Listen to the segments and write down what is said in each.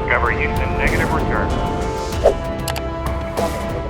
Discover Houston, negative return.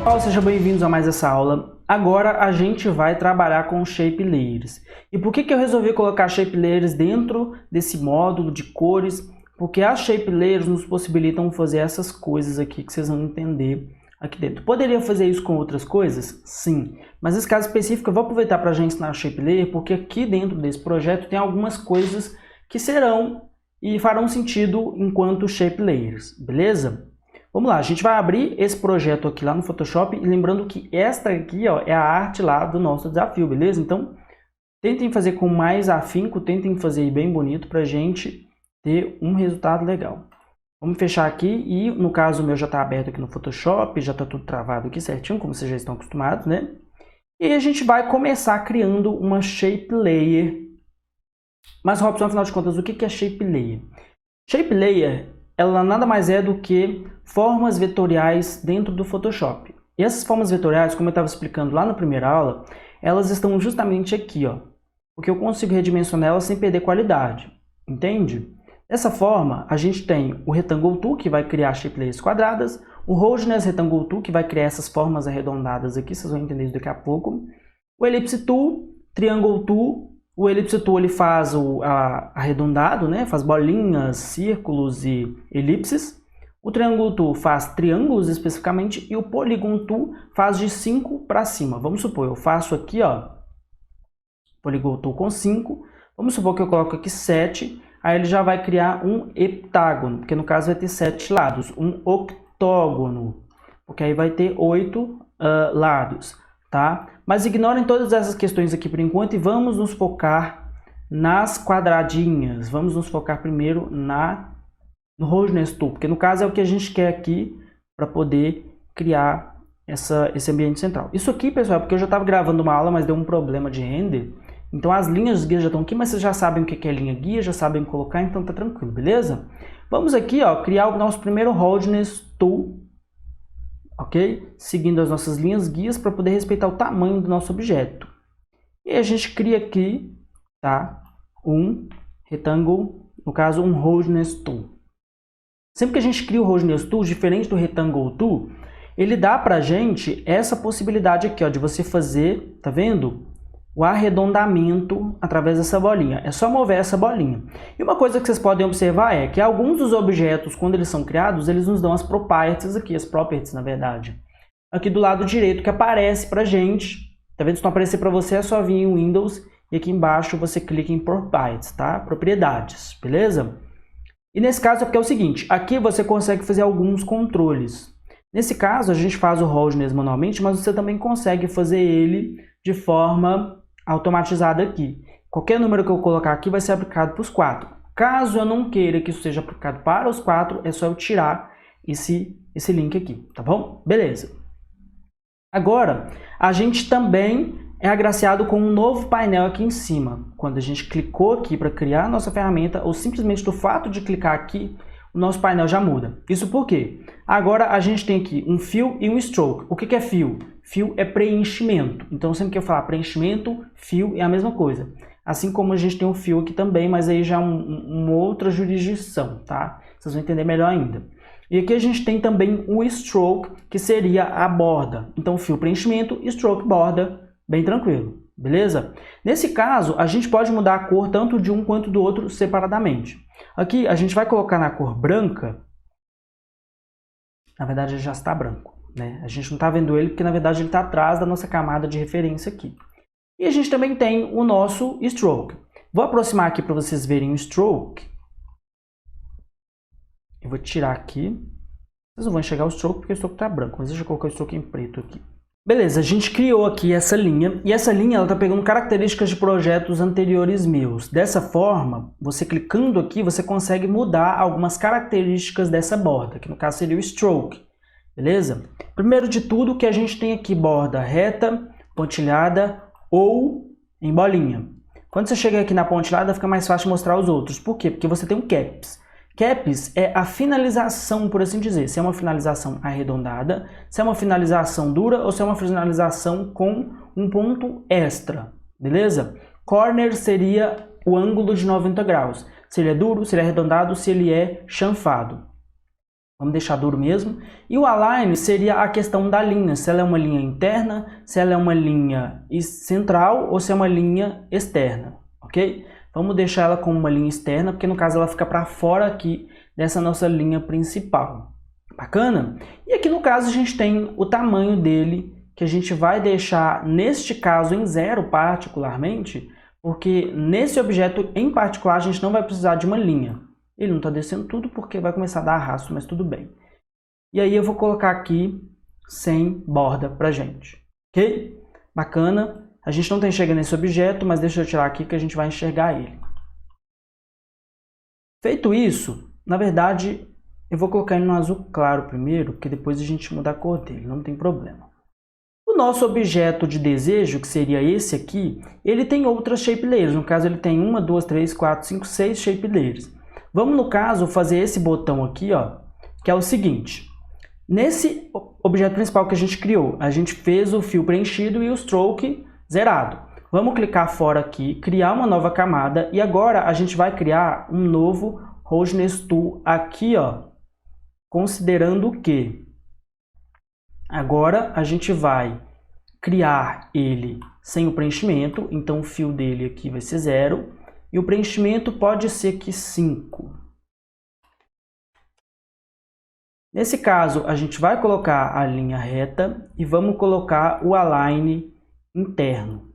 Olá, sejam bem-vindos a mais essa aula. Agora a gente vai trabalhar com Shape Layers. E por que eu resolvi colocar Shape Layers dentro desse módulo de cores? Porque as Shape Layers nos possibilitam fazer essas coisas aqui que vocês vão entender aqui dentro. Poderia fazer isso com outras coisas? Sim. Mas nesse caso específico eu vou aproveitar para a gente ensinar Shape Layer, porque aqui dentro desse projeto tem algumas coisas que serão e farão sentido enquanto Shape Layers, beleza? Vamos lá, a gente vai abrir esse projeto aqui lá no Photoshop e lembrando que esta aqui ó, é a arte lá do nosso desafio, beleza? Então, tentem fazer com mais afinco, tentem fazer bem bonito para a gente ter um resultado legal. Vamos fechar aqui e no caso o meu já está aberto aqui no Photoshop, já está tudo travado aqui certinho, como vocês já estão acostumados, né? E a gente vai começar criando uma Shape Layer. Mas, Robson, afinal de contas, o que é Shape Layer? Shape Layer, ela nada mais é do que formas vetoriais dentro do Photoshop. E essas formas vetoriais, como eu estava explicando lá na primeira aula, elas estão justamente aqui, ó. Porque eu consigo redimensionar elas sem perder qualidade, entende? Dessa forma, a gente tem o Rectangle Tool, que vai criar Shape Layers quadradas, o Roughness Rectangle Tool, que vai criar essas formas arredondadas aqui, vocês vão entender isso daqui a pouco, o Ellipse Tool, Triangle Tool. O Ellipse Tool ele faz o arredondado, né? Faz bolinhas, círculos e elipses. O Triangle Tool faz triângulos especificamente e o Polygon Tool faz de 5 para cima. Vamos supor, eu faço aqui, ó, Polygon Tool com 5. Vamos supor que eu coloco aqui 7, aí ele já vai criar um heptágono, porque no caso vai ter 7 lados. Um octógono, porque aí vai ter 8 lados. Tá? Mas ignorem todas essas questões aqui por enquanto e vamos nos focar nas quadradinhas. Vamos nos focar primeiro no Roughness Tool, porque no caso é o que a gente quer aqui para poder criar esse ambiente central. Isso aqui, pessoal, é porque eu já estava gravando uma aula, mas deu um problema de render. Então as linhas guia já estão aqui, mas vocês já sabem o que é linha guia, já sabem colocar, então tá tranquilo, beleza? Vamos aqui, ó, criar o nosso primeiro Roughness Tool. Ok? Seguindo as nossas linhas guias para poder respeitar o tamanho do nosso objeto. E a gente cria aqui, tá? Um Rectangle, no caso um Roughness Tool. Sempre que a gente cria o Roughness Tool, diferente do Rectangle Tool, ele dá pra gente essa possibilidade aqui, ó, de você fazer, tá vendo? O arredondamento através dessa bolinha. É só mover essa bolinha. E uma coisa que vocês podem observar é que alguns dos objetos, quando eles são criados, eles nos dão as properties aqui, as properties, na verdade. Aqui do lado direito que aparece pra gente. Tá vendo? Se não aparecer pra você, é só vir em Windows e aqui embaixo você clica em Properties, tá? Propriedades, beleza? E nesse caso é porque é o seguinte, aqui você consegue fazer alguns controles. Nesse caso, a gente faz o Roughness manualmente, mas você também consegue fazer ele de forma automatizada aqui. Qualquer número que eu colocar aqui vai ser aplicado para os 4. Caso eu não queira que isso seja aplicado para os 4, é só eu tirar esse link aqui, tá bom? Beleza. Agora, a gente também é agraciado com um novo painel aqui em cima. Quando a gente clicou aqui para criar a nossa ferramenta, ou simplesmente do fato de clicar aqui, o nosso painel já muda. Isso por quê? Agora a gente tem aqui um Fill e um Stroke. O que é Fill? Fill é preenchimento. Então sempre que eu falar preenchimento, Fill é a mesma coisa. Assim como a gente tem um Fill aqui também, mas aí já é uma outra jurisdição, tá? Vocês vão entender melhor ainda. E aqui a gente tem também o Stroke, que seria a borda. Então Fill preenchimento, Stroke borda, bem tranquilo. Beleza? Nesse caso, a gente pode mudar a cor tanto de um quanto do outro separadamente. Aqui a gente vai colocar na cor branca. Na verdade ele já está branco, né? A gente não está vendo ele porque na verdade ele está atrás da nossa camada de referência aqui. E a gente também tem o nosso Stroke. Vou aproximar aqui para vocês verem o Stroke. Eu vou tirar aqui. Vocês não vão enxergar o Stroke porque o Stroke está branco, mas deixa eu colocar o Stroke em preto aqui. Beleza, a gente criou aqui essa linha, e essa linha está pegando características de projetos anteriores meus. Dessa forma, você clicando aqui, você consegue mudar algumas características dessa borda, que no caso seria o Stroke, beleza? Primeiro de tudo, que a gente tem aqui borda reta, pontilhada ou em bolinha. Quando você chega aqui na pontilhada, fica mais fácil mostrar os outros. Por quê? Porque você tem um Caps. Caps é a finalização, por assim dizer, se é uma finalização arredondada, se é uma finalização dura ou se é uma finalização com um ponto extra, beleza? Corner seria o ângulo de 90 graus, se ele é duro, se ele é arredondado, se ele é chanfado. Vamos deixar duro mesmo. E o align seria a questão da linha, se ela é uma linha interna, se ela é uma linha central ou se é uma linha externa, ok? Vamos deixar ela como uma linha externa, porque no caso ela fica para fora aqui dessa nossa linha principal. Bacana? E aqui no caso a gente tem o tamanho dele, que a gente vai deixar neste caso em 0 particularmente, porque nesse objeto em particular a gente não vai precisar de uma linha. Ele não está descendo tudo porque vai começar a dar arrasto, mas tudo bem. E aí eu vou colocar aqui sem borda pra gente, ok? Bacana. A gente não tem chega nesse objeto, mas deixa eu tirar aqui que a gente vai enxergar ele. Feito isso, na verdade, eu vou colocar ele no azul claro primeiro, porque depois a gente muda a cor dele, não tem problema. O nosso objeto de desejo, que seria esse aqui, ele tem outras shape layers. No caso, ele tem 1, 2, 3, 4, 5, 6 shape layers. Vamos, no caso, fazer esse botão aqui, ó, que é o seguinte. Nesse objeto principal que a gente criou, a gente fez o fio preenchido e o stroke zerado. Vamos clicar fora aqui, criar uma nova camada e agora a gente vai criar um novo Roughness Tool aqui, ó, considerando o quê? Agora a gente vai criar ele sem o preenchimento, então o fio dele aqui vai ser 0. E o preenchimento pode ser que 5. Nesse caso, a gente vai colocar a linha reta e vamos colocar o align interno.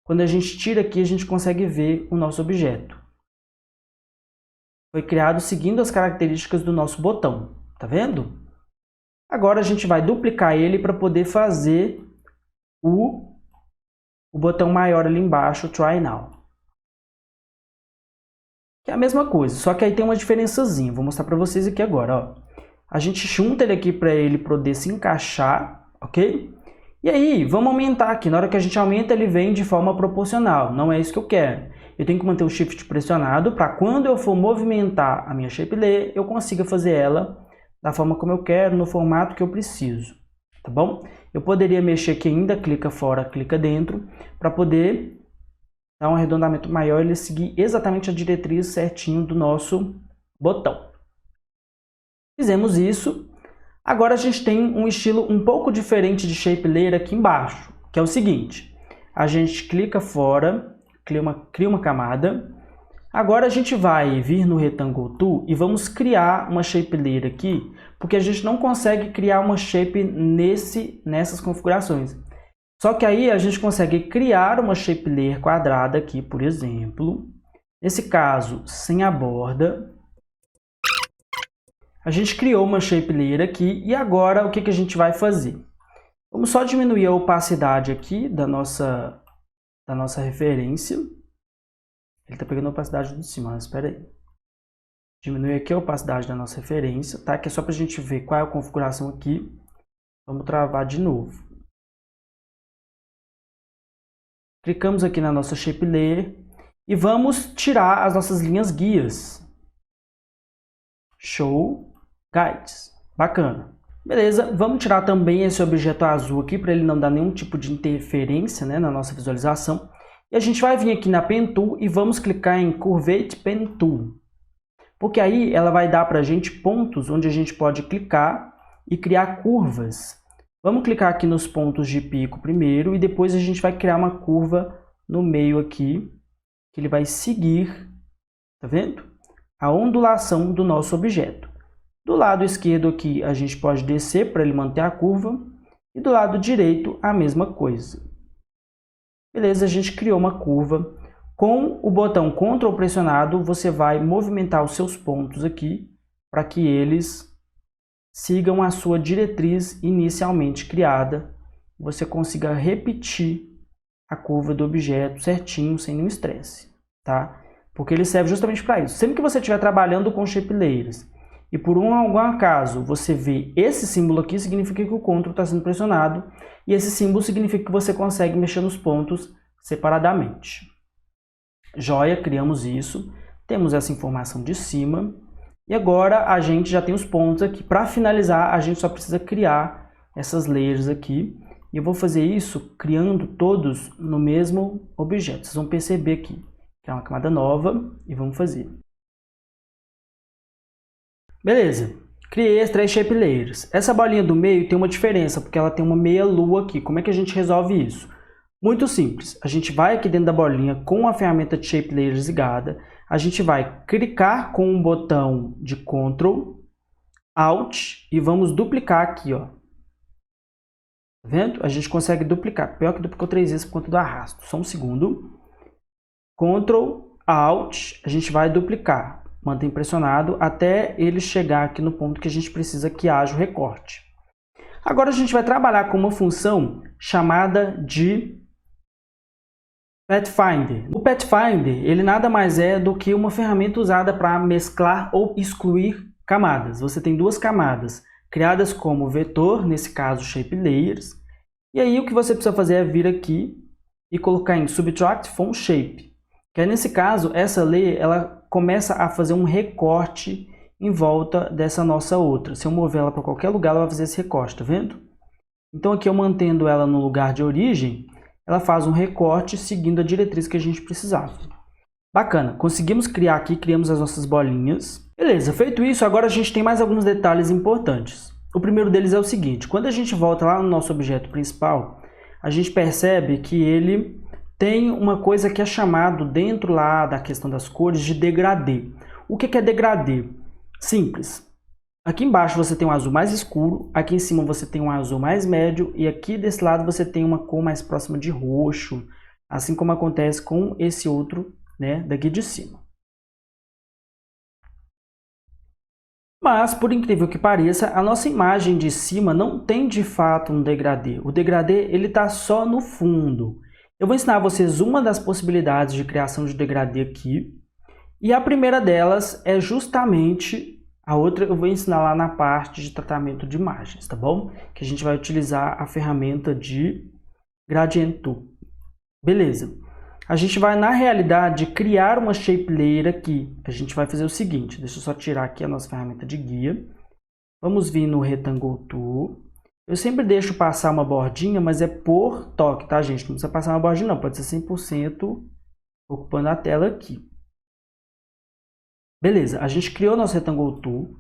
Quando a gente tira aqui, a gente consegue ver o nosso objeto. Foi criado seguindo as características do nosso botão, tá vendo? Agora a gente vai duplicar ele para poder fazer o botão maior ali embaixo, Try Now. Que é a mesma coisa, só que aí tem uma diferençazinha. Vou mostrar para vocês aqui agora, ó. A gente junta ele aqui para ele poder se encaixar, ok? E aí, vamos aumentar aqui. Na hora que a gente aumenta, ele vem de forma proporcional. Não é isso que eu quero. Eu tenho que manter o Shift pressionado para quando eu for movimentar a minha shape layer, eu consiga fazer ela da forma como eu quero, no formato que eu preciso, tá bom? Eu poderia mexer aqui ainda, clica fora, clica dentro, para poder dar um arredondamento maior e ele seguir exatamente a diretriz certinho do nosso botão. Fizemos isso. Agora a gente tem um estilo um pouco diferente de shape layer aqui embaixo, que é o seguinte. A gente clica fora, cria uma camada. Agora a gente vai vir no Rectangle Tool e vamos criar uma shape layer aqui, porque a gente não consegue criar uma shape nessas configurações. Só que aí a gente consegue criar uma shape layer quadrada aqui, por exemplo. Nesse caso, sem a borda. A gente criou uma shape layer aqui e agora o que a gente vai fazer? Vamos só diminuir a opacidade aqui da nossa referência. Ele está pegando a opacidade de cima, mas espera aí. Diminui aqui a opacidade da nossa referência, tá? Que é só para a gente ver qual é a configuração aqui. Vamos travar de novo. Clicamos aqui na nossa shape layer e vamos tirar as nossas linhas guias. Show Guides. Bacana. Beleza, vamos tirar também esse objeto azul aqui para ele não dar nenhum tipo de interferência, né, na nossa visualização. E a gente vai vir aqui na Pen Tool e vamos clicar em Curvate Pen Tool. Porque aí ela vai dar para a gente pontos onde a gente pode clicar e criar curvas. Vamos clicar aqui nos pontos de pico primeiro e depois a gente vai criar uma curva no meio aqui, que ele vai seguir, tá vendo? A ondulação do nosso objeto. Do lado esquerdo aqui a gente pode descer para ele manter a curva e do lado direito a mesma coisa. Beleza, a gente criou uma curva. Com o botão Ctrl pressionado, você vai movimentar os seus pontos aqui para que eles sigam a sua diretriz inicialmente criada. Você consiga repetir a curva do objeto certinho, sem nenhum estresse, tá? Porque ele serve justamente para isso. Sempre que você estiver trabalhando com shape layers e por algum acaso você vê esse símbolo aqui, significa que o Ctrl está sendo pressionado e esse símbolo significa que você consegue mexer nos pontos separadamente. Joia, criamos isso, temos essa informação de cima e agora a gente já tem os pontos aqui. Para finalizar, a gente só precisa criar essas layers aqui e eu vou fazer isso criando todos no mesmo objeto. Vocês vão perceber aqui que é uma camada nova e vamos fazer. Beleza, Criei as 3 shape layers. Essa bolinha do meio tem uma diferença, porque ela tem uma meia lua aqui. Como é que a gente resolve isso? Muito simples. A gente vai aqui dentro da bolinha com a ferramenta de shape layers ligada. A gente vai clicar com o botão de Ctrl, Alt e vamos duplicar aqui, ó. Tá vendo? A gente consegue duplicar. Pior que duplicou 3 vezes por conta do arrasto. Só um segundo. Ctrl, Alt, a gente vai duplicar. Mantém pressionado até ele chegar aqui no ponto que a gente precisa que haja o recorte. Agora a gente vai trabalhar com uma função chamada de Pathfinder. O Pathfinder, ele nada mais é do que uma ferramenta usada para mesclar ou excluir camadas. Você tem 2 camadas criadas como vetor, nesse caso shape layers. E aí o que você precisa fazer é vir aqui e colocar em Subtract from Shape. Que é nesse caso, essa layer, ela começa a fazer um recorte em volta dessa nossa outra. Se eu mover ela para qualquer lugar, ela vai fazer esse recorte, tá vendo? Então aqui eu mantendo ela no lugar de origem, ela faz um recorte seguindo a diretriz que a gente precisava. Bacana, conseguimos criar aqui, criamos as nossas bolinhas. Beleza, feito isso, agora a gente tem mais alguns detalhes importantes. O primeiro deles é o seguinte, quando a gente volta lá no nosso objeto principal, a gente percebe que ele tem uma coisa que é chamado dentro lá da questão das cores de degradê. O que é degradê? Simples. Aqui embaixo você tem um azul mais escuro, aqui em cima você tem um azul mais médio e aqui desse lado você tem uma cor mais próxima de roxo, assim como acontece com esse outro, né, daqui de cima. Mas, por incrível que pareça, a nossa imagem de cima não tem de fato um degradê. O degradê ele está só no fundo. Eu vou ensinar a vocês uma das possibilidades de criação de degradê aqui. E a primeira delas é justamente a outra eu vou ensinar lá na parte de tratamento de imagens, tá bom? Que a gente vai utilizar a ferramenta de Gradient Tool. Beleza. A gente vai, na realidade, criar uma shape layer aqui. A gente vai fazer o seguinte, deixa eu só tirar aqui a nossa ferramenta de guia. Vamos vir no Rectangle Tool. Eu sempre deixo passar uma bordinha, mas é por toque, tá, gente? Não precisa passar uma bordinha, não. Pode ser 100% ocupando a tela aqui. Beleza, a gente criou nosso Rectangle Tool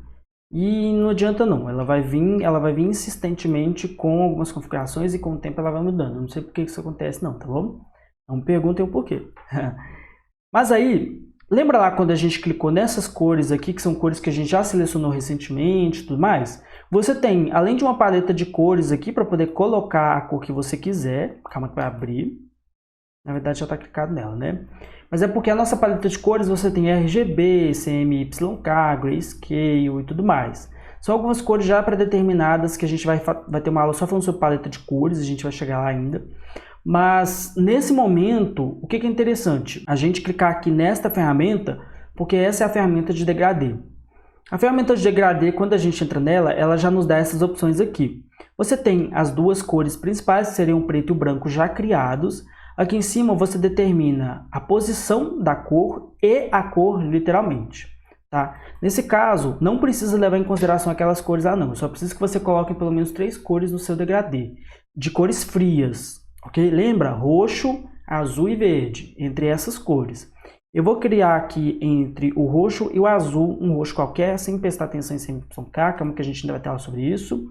e não adianta não. Ela vai vir insistentemente com algumas configurações e com o tempo ela vai mudando. Eu não sei por que isso acontece não, tá bom? Não me perguntem o porquê. Mas aí, lembra lá quando a gente clicou nessas cores aqui, que são cores que a gente já selecionou recentemente e tudo mais? Você tem, além de uma paleta de cores aqui, para poder colocar a cor que você quiser. Calma que vai abrir. Na verdade já está clicado nela, né? Mas é porque a nossa paleta de cores você tem RGB, CMYK, Grayscale e tudo mais. São algumas cores já pré-determinadas que a gente vai ter uma aula só falando sobre paleta de cores, a gente vai chegar lá ainda. Mas nesse momento, o que é interessante? A gente clicar aqui nesta ferramenta, porque essa é a ferramenta de degradê. A ferramenta de degradê, quando a gente entra nela, ela já nos dá essas opções aqui. Você tem as 2 cores principais, que seriam o preto e o branco já criados. Aqui em cima você determina a posição da cor e a cor literalmente. Tá? Nesse caso, não precisa levar em consideração aquelas cores lá não. Eu só preciso que você coloque pelo menos 3 cores no seu degradê. De cores frias. Ok? Lembra? Roxo, azul e verde, entre essas cores. Eu vou criar aqui entre o roxo e o azul, um roxo qualquer, sem prestar atenção em CMYK, calma que a gente ainda vai ter aula sobre isso.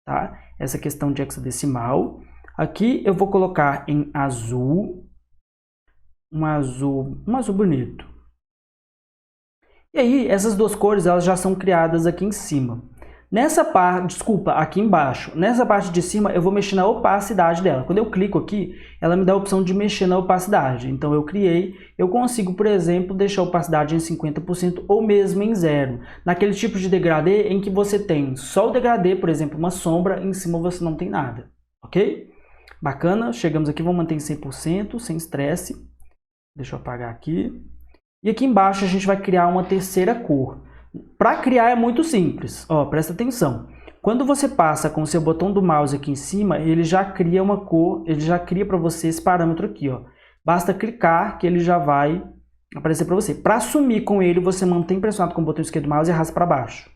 Tá? Essa questão de hexadecimal. Aqui eu vou colocar em azul, um azul bonito. E aí, essas 2 cores elas já são criadas aqui em cima. Nessa parte, aqui embaixo, nessa parte de cima eu vou mexer na opacidade dela. Quando eu clico aqui, ela me dá a opção de mexer na opacidade. Então eu consigo, por exemplo, deixar a opacidade em 50% ou mesmo em 0. Naquele tipo de degradê em que você tem só o degradê, por exemplo, uma sombra, e em cima você não tem nada. Ok? Bacana, chegamos aqui, vamos manter em 100%, sem estresse. Deixa eu apagar aqui. E aqui embaixo a gente vai criar uma terceira cor. Para criar é muito simples, ó, presta atenção. Quando você passa com o seu botão do mouse aqui em cima, ele já cria uma cor, ele já cria para você esse parâmetro aqui, ó. Basta clicar que ele já vai aparecer para você. Para sumir com ele, você mantém pressionado com o botão esquerdo do mouse e arrasta para baixo.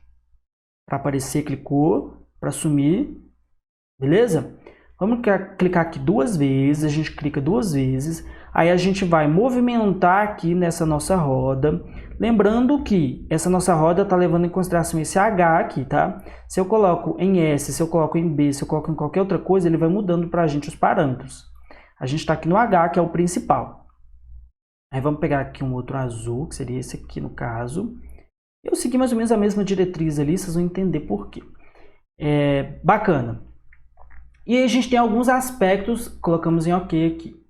Para aparecer, clicou, para sumir, beleza? Vamos clicar aqui 2 vezes, a gente clica 2 vezes, aí a gente vai movimentar aqui nessa nossa roda. Lembrando que essa nossa roda está levando em consideração esse H aqui, tá? Se eu coloco em S, se eu coloco em B, se eu coloco em qualquer outra coisa, ele vai mudando para a gente os parâmetros. A gente está aqui no H, que é o principal. Aí vamos pegar aqui um outro azul, que seria esse aqui no caso. Eu segui mais ou menos a mesma diretriz ali, vocês vão entender por quê. Bacana. E aí a gente tem alguns aspectos, colocamos em OK aqui.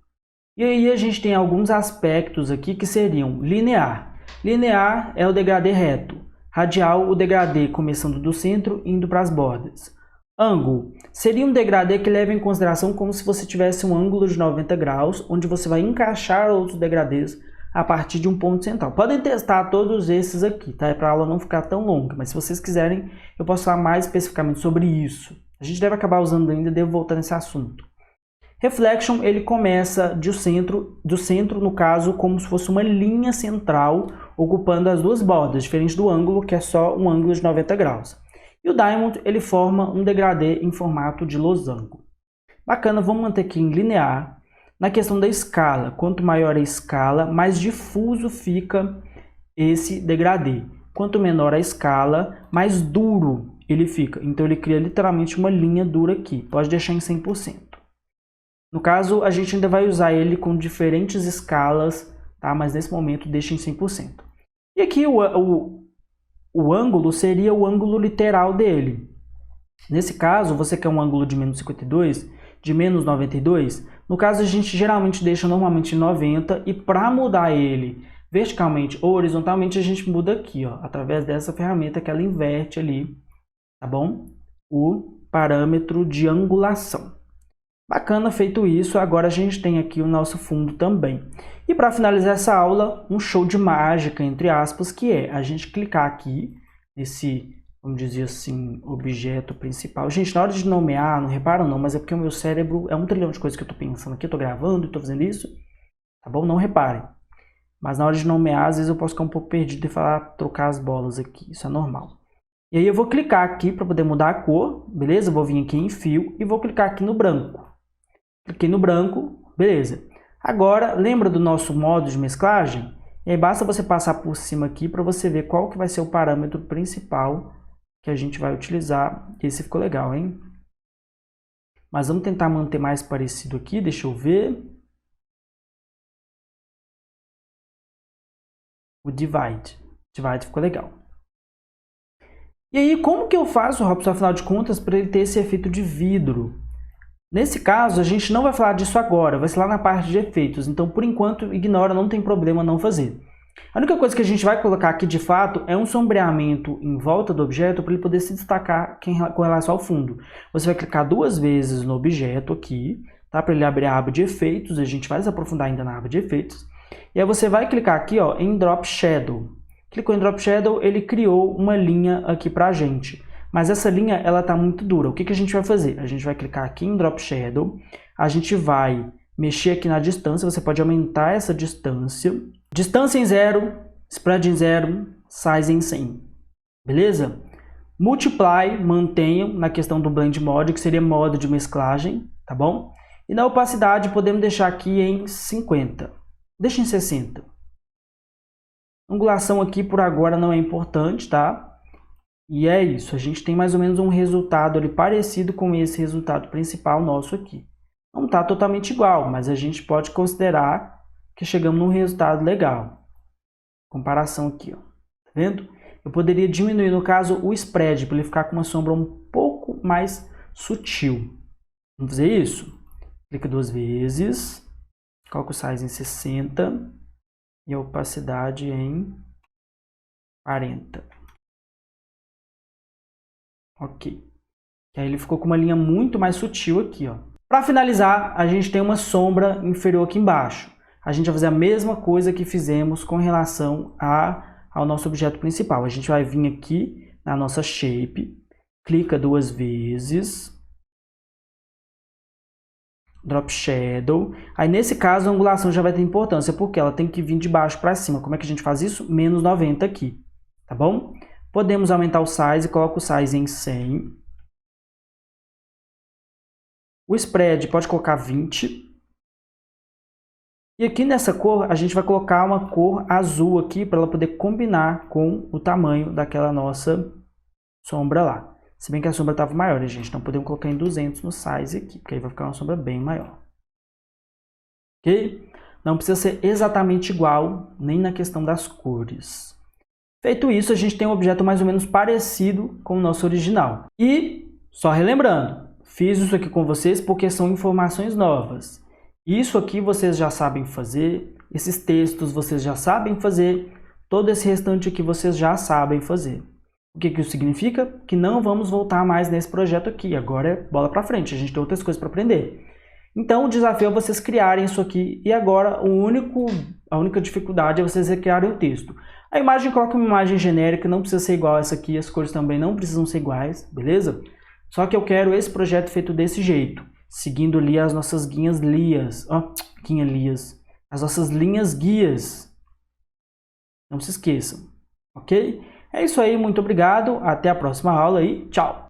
E aí a gente tem alguns aspectos aqui que seriam linear. Linear é o degradê reto. Radial, o degradê começando do centro e indo para as bordas. Ângulo seria um degradê que leva em consideração como se você tivesse um ângulo de 90 graus, onde você vai encaixar outros degradês a partir de um ponto central. Podem testar todos esses aqui, tá? Para a aula não ficar tão longa, mas se vocês quiserem, eu posso falar mais especificamente sobre isso. A gente deve acabar usando ainda, devo voltar nesse assunto. Reflection, ele começa do centro, no caso, como se fosse uma linha central, ocupando as duas bordas, diferente do ângulo, que é só um ângulo de 90 graus. E o Diamond, ele forma um degradê em formato de losango. Bacana, vamos manter aqui em linear. Na questão da escala, quanto maior a escala, mais difuso fica esse degradê. Quanto menor a escala, mais duro ele fica. Então ele cria literalmente uma linha dura aqui. Pode deixar em 100%. No caso, a gente ainda vai usar ele com diferentes escalas, tá? Mas nesse momento deixa em 100%. E aqui o ângulo seria o ângulo literal dele. Nesse caso, você quer um ângulo de menos 52, de menos 92. No caso, a gente geralmente deixa normalmente em 90 e para mudar ele verticalmente ou horizontalmente, a gente muda aqui, ó, através dessa ferramenta que ela inverte ali, tá bom? O parâmetro de angulação. Bacana, feito isso, agora a gente tem aqui o nosso fundo também. E para finalizar essa aula, um show de mágica, entre aspas, que é a gente clicar aqui nesse, vamos dizer assim, objeto principal. Gente, na hora de nomear, não reparam não, mas é porque o meu cérebro é 1 trilhão de coisas que eu estou pensando aqui, eu estou gravando e estou fazendo isso, tá bom? Não reparem. Mas na hora de nomear, às vezes eu posso ficar um pouco perdido e falar, trocar as bolas aqui, isso é normal. E aí eu vou clicar aqui para poder mudar a cor, beleza? Vou vir aqui em fio e vou clicar aqui no branco. Cliquei no branco, beleza. Agora, lembra do nosso modo de mesclagem? E aí basta você passar por cima aqui para você ver qual que vai ser o parâmetro principal que a gente vai utilizar. Esse ficou legal, hein? Mas vamos tentar manter mais parecido aqui, deixa eu ver. O Divide. Divide ficou legal. E aí, como que eu faço, Robson, afinal de contas, para ele ter esse efeito de vidro? Nesse caso, a gente não vai falar disso agora, vai ser lá na parte de efeitos. Então, por enquanto, ignora, não tem problema não fazer. A única coisa que a gente vai colocar aqui, de fato, é um sombreamento em volta do objeto para ele poder se destacar com relação ao fundo. Você vai clicar 2 vezes no objeto aqui, tá? Para ele abrir a aba de efeitos, a gente vai se aprofundar ainda na aba de efeitos. E aí você vai clicar aqui, ó, em Drop Shadow. Clicou em Drop Shadow, ele criou uma linha aqui para a gente. Mas essa linha, ela está muito dura. O que a gente vai fazer? A gente vai clicar aqui em Drop Shadow, a gente vai mexer aqui na distância, você pode aumentar essa distância. Distância em 0, spread em 0, size em 100. Beleza? Multiply, mantenham na questão do Blend Mode, que seria modo de mesclagem, tá bom? E na opacidade, podemos deixar aqui em 50. Deixa em 60. Angulação aqui, por agora, não é importante, tá? E é isso, a gente tem mais ou menos um resultado ali parecido com esse resultado principal nosso aqui. Não está totalmente igual, mas a gente pode considerar que chegamos num resultado legal. Comparação aqui, ó. Tá vendo? Eu poderia diminuir, no caso, o spread, para ele ficar com uma sombra um pouco mais sutil. Vamos fazer isso? Clica 2 vezes, coloca o size em 60 e a opacidade em 40. Ok. E aí ele ficou com uma linha muito mais sutil aqui, ó. Para finalizar, a gente tem uma sombra inferior aqui embaixo. A gente vai fazer a mesma coisa que fizemos com relação ao nosso objeto principal. A gente vai vir aqui na nossa shape, clica 2 vezes, Drop Shadow. Aí nesse caso a angulação já vai ter importância, porque ela tem que vir de baixo para cima. Como é que a gente faz isso? Menos 90 aqui, tá bom? Podemos aumentar o size, coloca o size em 100. O spread pode colocar 20. E aqui nessa cor, a gente vai colocar uma cor azul aqui para ela poder combinar com o tamanho daquela nossa sombra lá. Se bem que a sombra estava maior, né, gente? Então podemos colocar em 200 no size aqui, porque aí vai ficar uma sombra bem maior. Ok? Não precisa ser exatamente igual, nem na questão das cores. Feito isso, a gente tem um objeto mais ou menos parecido com o nosso original. E, só relembrando, fiz isso aqui com vocês porque são informações novas. Isso aqui vocês já sabem fazer, esses textos vocês já sabem fazer, todo esse restante aqui vocês já sabem fazer. O que isso significa? Que não vamos voltar mais nesse projeto aqui, agora é bola para frente, a gente tem outras coisas para aprender. Então o desafio é vocês criarem isso aqui e agora a única dificuldade é vocês recriarem o texto. A imagem, coloca uma imagem genérica, não precisa ser igual a essa aqui, as cores também não precisam ser iguais, beleza? Só que eu quero esse projeto feito desse jeito, seguindo ali as nossas guias lias, as nossas linhas guias. Não se esqueçam, ok? É isso aí, muito obrigado, até a próxima aula e tchau!